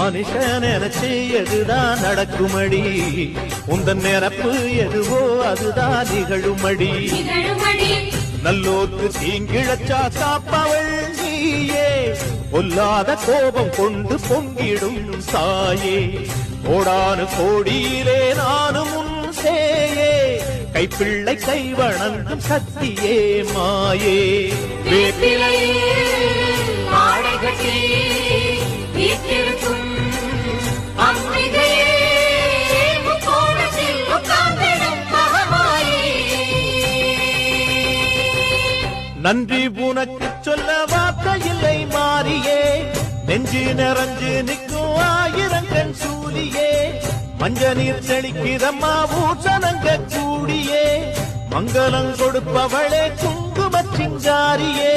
மனுஷன் நினைச்சு எதுதான் நடக்குமடி, உந்தன் நிரப்பு எதுவோ அதுதான் நிகழுமடி. நல்லோர்க்கு தீங்கிழச்சா காப்பவள் நீயே, பொல்லாத கோபம் கொண்டு பொங்கிடும் சாயே. கோடானு கோடியிலே நானும் உன் சேயே, கைப்பிள்ளை கைவணங்கும் சக்தியே மாயே. நன்றி உனக்கு சொல்ல வார்த்தை இல்லை மாறியே, நெஞ்சு நிறைஞ்சு நிற்கும் ஆயிரங்கன் சூரியே. மஞ்ச நீர் செழிக்கிறம்மா ஊசனங்க கூடியே, மங்களம் கொடுப்பவளே குங்கும சிங்காரியே.